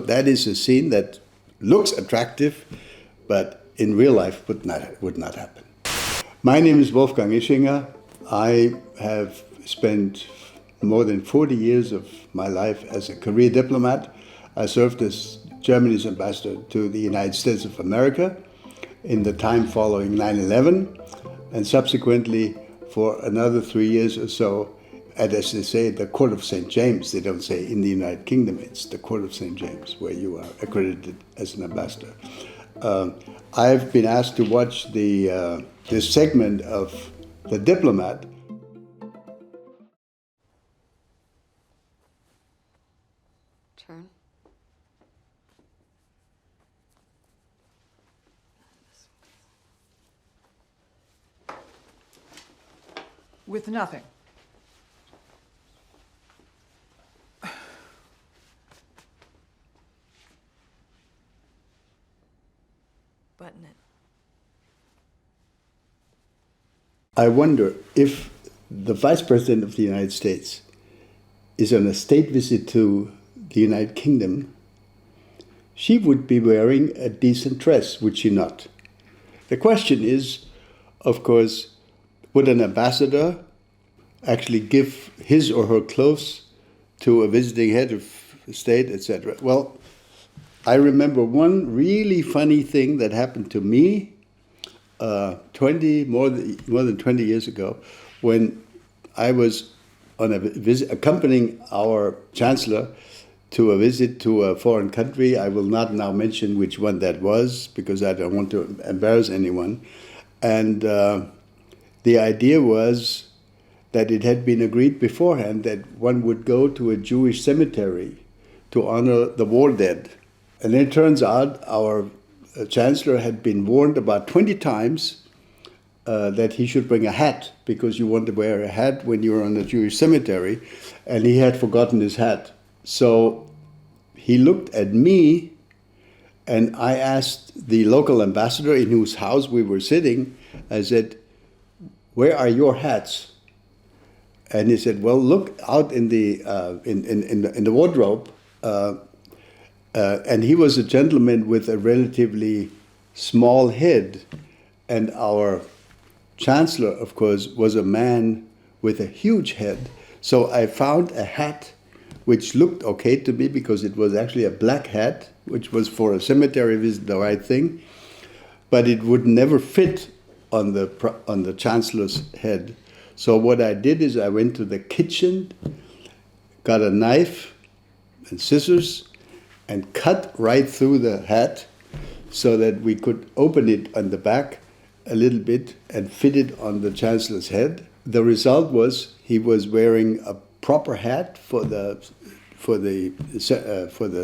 that is a scene that looks attractive, but in real life would not happen. My name is Wolfgang Ischinger. I have spent more than 40 years of my life as a career diplomat. I served as Germany's ambassador to the United States of America in the time following 9/11, and subsequently for another 3 years or so at, as they say, the Court of St. James. They don't say in the United Kingdom, it's the Court of St. James, where you are accredited as an ambassador. I've been asked to watch this segment of The Diplomat. Turn. With nothing. Button it. I wonder if the Vice President of the United States is on a state visit to the United Kingdom, she would be wearing a decent dress, would she not? The question is, of course, would an ambassador actually give his or her clothes to a visiting head of state, etc.? Well, I remember one really funny thing that happened to me more than 20 years ago, when I was on a visit accompanying our chancellor to a visit to a foreign country. I will not now mention which one that was because I don't want to embarrass anyone. And the idea was that it had been agreed beforehand that one would go to a Jewish cemetery to honor the war dead. And then it turns out our chancellor had been warned about 20 times that he should bring a hat, because you want to wear a hat when you're on a Jewish cemetery, and he had forgotten his hat. So he looked at me, and I asked the local ambassador in whose house we were sitting, I said, "Where are your hats?" And he said, "Well, look out in the wardrobe." And he was a gentleman with a relatively small head, and our chancellor, of course, was a man with a huge head. So I found a hat which looked okay to me because it was actually a black hat, which was for a cemetery visit the right thing, but it would never fit on the chancellor's head. So what I did is I went to the kitchen, got a knife and scissors, and cut right through the hat so that we could open it on the back a little bit and fit it on the chancellor's head. The result was he was wearing a proper hat for the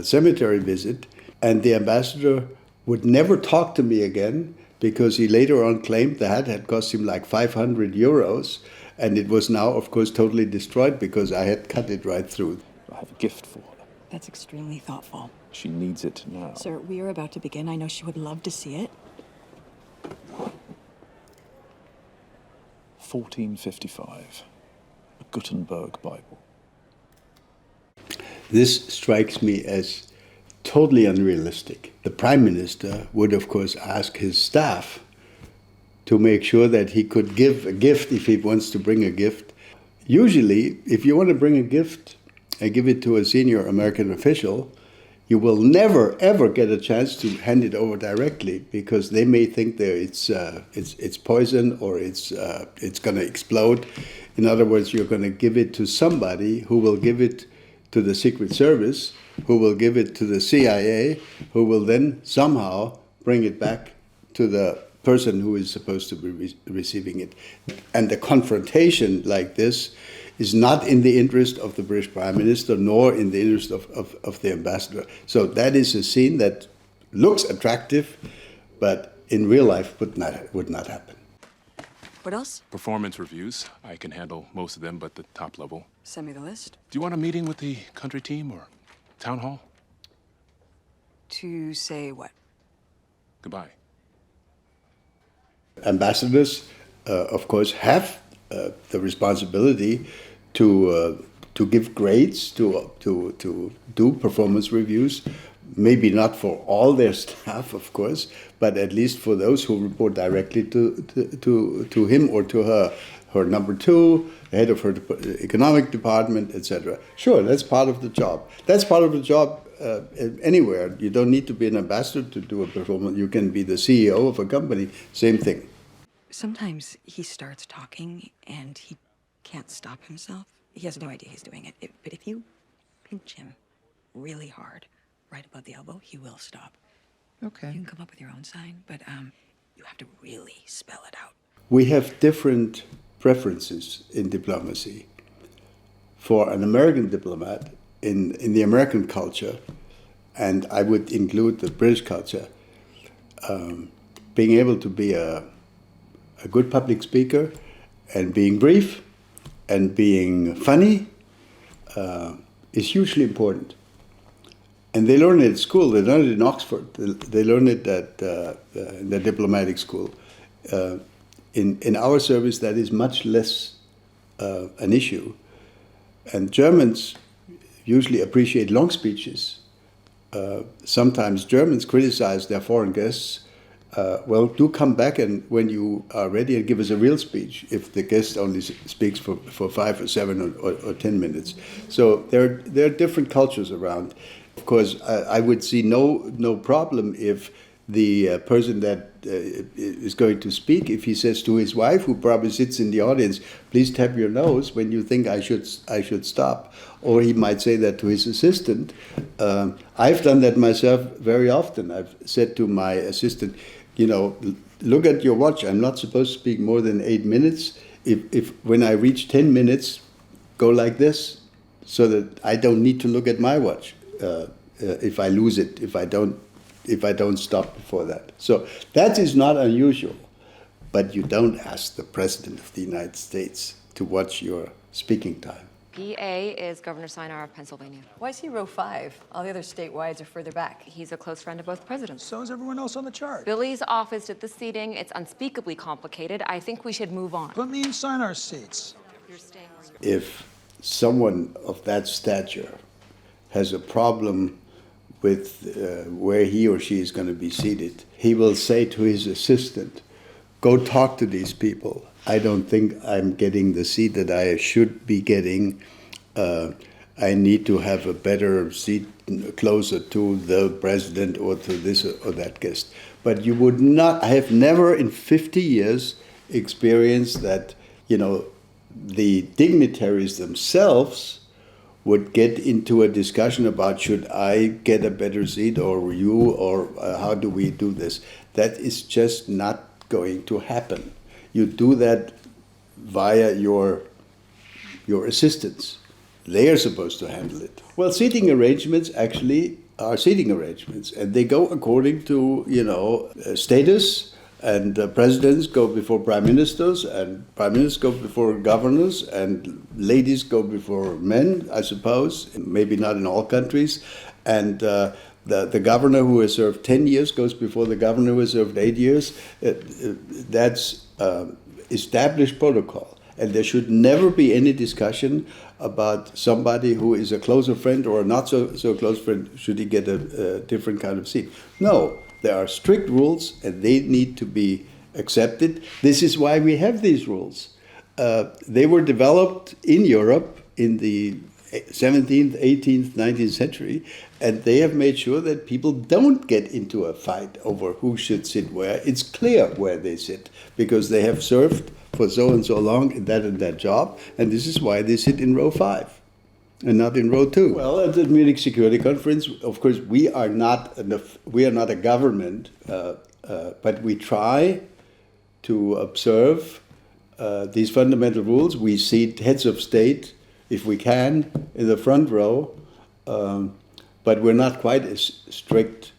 cemetery visit, and the ambassador would never talk to me again because he later on claimed the hat had cost him like 500 euros, and it was now, of course, totally destroyed because I had cut it right through. I have a gift for her. That's extremely thoughtful. She needs it now. Sir, we are about to begin. I know she would love to see it. 1455. A Gutenberg Bible. This strikes me as totally unrealistic. The Prime Minister would, of course, ask his staff to make sure that he could give a gift if he wants to bring a gift. Usually, if you want to bring a gift and give it to a senior American official, you will never, ever get a chance to hand it over directly because they may think that it's poison or it's going to explode. In other words, you're going to give it to somebody who will give it to the Secret Service, who will give it to the CIA, who will then somehow bring it back to the person who is supposed to be receiving it. And the confrontation like this is not in the interest of the British Prime Minister, nor in the interest of the ambassador. So that is a scene that looks attractive, but in real life would not happen. What else? Performance reviews. I can handle most of them, but the top level. Send me the list. Do you want a meeting with the country team or town hall? To say what? Goodbye. Ambassadors, of course, have the responsibility to give grades, to do performance reviews. maybe not for all their staff, of course, but at least for those who report directly to him or to her number two, the head of her economic department, etc. Sure, that's part of the job. That's part of the job anywhere. You don't need to be an ambassador to do a performance. You can be the CEO of a company, same thing. Sometimes he starts talking and he can't stop himself. He has no idea he's doing it. But if you pinch him really hard, right above the elbow, he will stop. Okay. You can come up with your own sign, but you have to really spell it out. We have different preferences in diplomacy. For an American diplomat, in the American culture, and I would include the British culture, being able to be a good public speaker and being brief and being funny is hugely important. And they learn it at school. They learn it in Oxford. They learn it in the diplomatic school. In our service, that is much less an issue. And Germans usually appreciate long speeches. Sometimes Germans criticize their foreign guests. Well, do come back and when you are ready and give us a real speech if the guest only speaks for 5 or 7 or 10 minutes. So there are different cultures around. Of course, I would see no problem if the person that is going to speak, if he says to his wife, who probably sits in the audience, please tap your nose when you think I should stop. Or he might say that to his assistant. I've done that myself very often. I've said to my assistant, look at your watch. I'm not supposed to speak more than 8 minutes. If when I reach 10 minutes, go like this, so that I don't need to look at my watch if I lose it, if I don't stop before that. So that is not unusual, but you don't ask the President of the United States to watch your speaking time. PA is Governor Sinar of Pennsylvania. Why is he row 5? All the other statewides are further back. He's a close friend of both presidents. So is everyone else on the chart. Billy's office at the seating. It's unspeakably complicated. I think we should move on. Put me in Sinar's seats. You're staying where you If someone of that stature has a problem with where he or she is going to be seated, he will say to his assistant, go talk to these people. I don't think I'm getting the seat that I should be getting. I need to have a better seat closer to the president or to this or that guest. But you would not, I have never in 50 years experienced that, the dignitaries themselves would get into a discussion about should I get a better seat or you, or how do we do this. That is just not going to happen. You do that via your assistants. They are supposed to handle it. Well, seating arrangements actually are seating arrangements, and they go according to, status, and presidents go before prime ministers, and prime ministers go before governors, and ladies go before men, I suppose, maybe not in all countries. And the governor who has served 10 years goes before the governor who has served 8 years. That's established protocol. And there should never be any discussion about somebody who is a closer friend or a not so close friend, should he get a different kind of seat. No, there are strict rules and they need to be accepted. This is why we have these rules. They were developed in Europe in the 17th, 18th, 19th century, and they have made sure that people don't get into a fight over who should sit where. It's clear where they sit because they have served for so and so long in that and that job, and this is why they sit in row 5 and not in row 2. Well, at the Munich Security Conference, of course, we are not a government, but we try to observe these fundamental rules. We seat heads of state, if we can, in the front row, but we're not quite as strict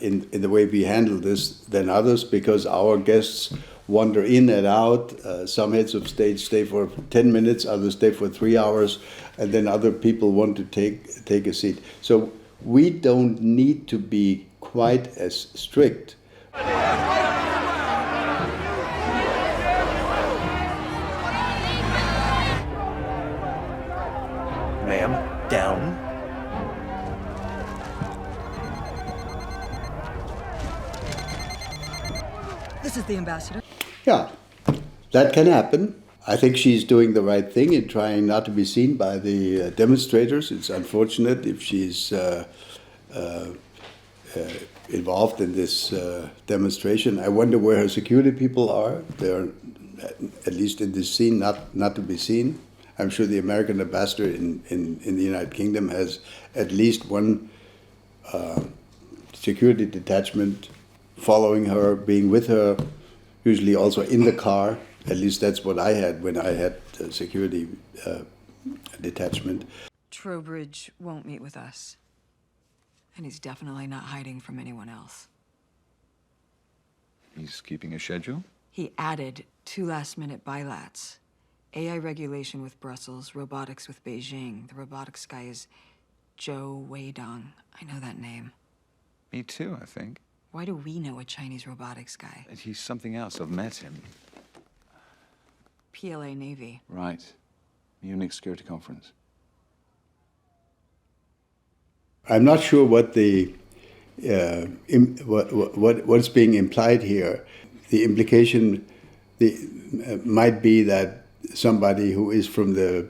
in the way we handle this than others, because our guests wander in and out. Some heads of state stay for 10 minutes, others stay for 3 hours, and then other people want to take a seat. So we don't need to be quite as strict. Ma'am, down. This is the ambassador. Yeah, that can happen. I think she's doing the right thing in trying not to be seen by the demonstrators. It's unfortunate if she's involved in this demonstration. I wonder where her security people are. They're, at least in this scene, not to be seen. I'm sure the American ambassador in the United Kingdom has at least one security detachment following her, being with her, usually also in the car. At least that's what I had when I had a security detachment. Trowbridge won't meet with us. And he's definitely not hiding from anyone else. He's keeping a schedule? He added 2 last-minute bilats. AI regulation with Brussels, robotics with Beijing. The robotics guy is Zhou Weidong. I know that name. Me too, I think. Why do we know a Chinese robotics guy? He's something else. I've met him. PLA Navy. Right. Munich Security Conference. I'm not sure what the what's being implied here. The implication might be that somebody who is from the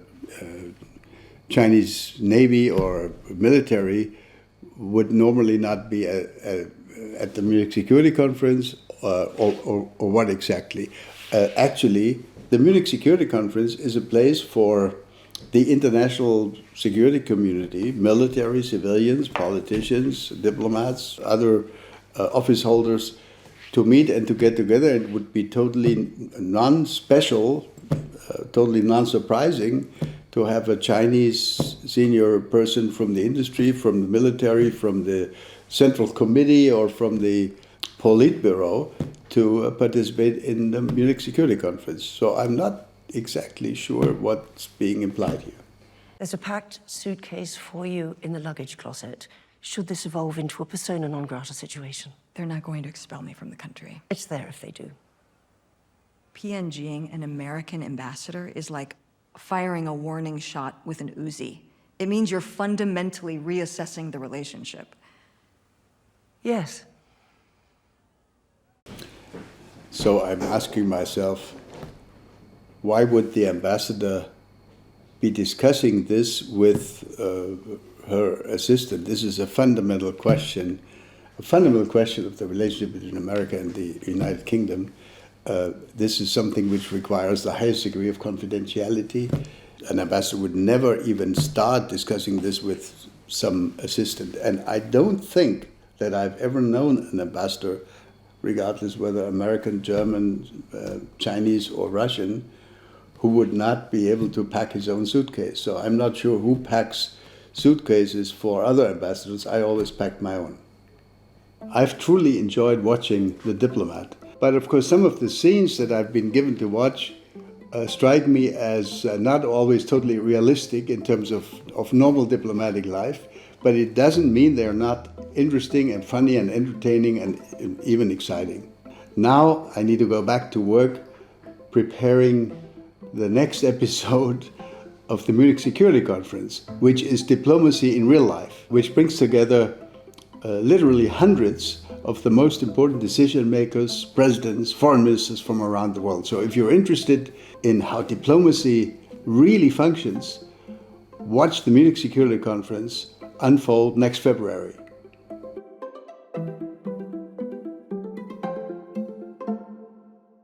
Chinese Navy or military would normally not be at the Munich Security Conference, or what exactly. Actually, the Munich Security Conference is a place for the international security community, military, civilians, politicians, diplomats, other office holders, to meet and to get together. It would be totally non-special, totally non-surprising to have a Chinese senior person from the industry, from the military, from the Central Committee, or from the Politburo to participate in the Munich Security Conference. So I'm not exactly sure what's being implied here. There's a packed suitcase for you in the luggage closet. Should this evolve into a persona non grata situation? They're not going to expel me from the country. It's there if they do. PNGing an American ambassador is like firing a warning shot with an Uzi. It means you're fundamentally reassessing the relationship. Yes. So I'm asking myself, why would the ambassador be discussing this with her assistant? This is a fundamental question of the relationship between America and the United Kingdom. This is something which requires the highest degree of confidentiality. An ambassador would never even start discussing this with some assistant. And I don't think that I've ever known an ambassador, regardless whether American, German, Chinese, or Russian, who would not be able to pack his own suitcase. So I'm not sure who packs suitcases for other ambassadors. I always packed my own. I've truly enjoyed watching The Diplomat. But of course, some of the scenes that I've been given to watch strike me as not always totally realistic in terms of normal diplomatic life, but it doesn't mean they're not interesting and funny and entertaining and even exciting. Now I need to go back to work preparing the next episode of the Munich Security Conference, which is diplomacy in real life, which brings together literally hundreds of the most important decision makers, presidents, foreign ministers from around the world. So if you're interested in how diplomacy really functions, watch the Munich Security Conference unfold next February.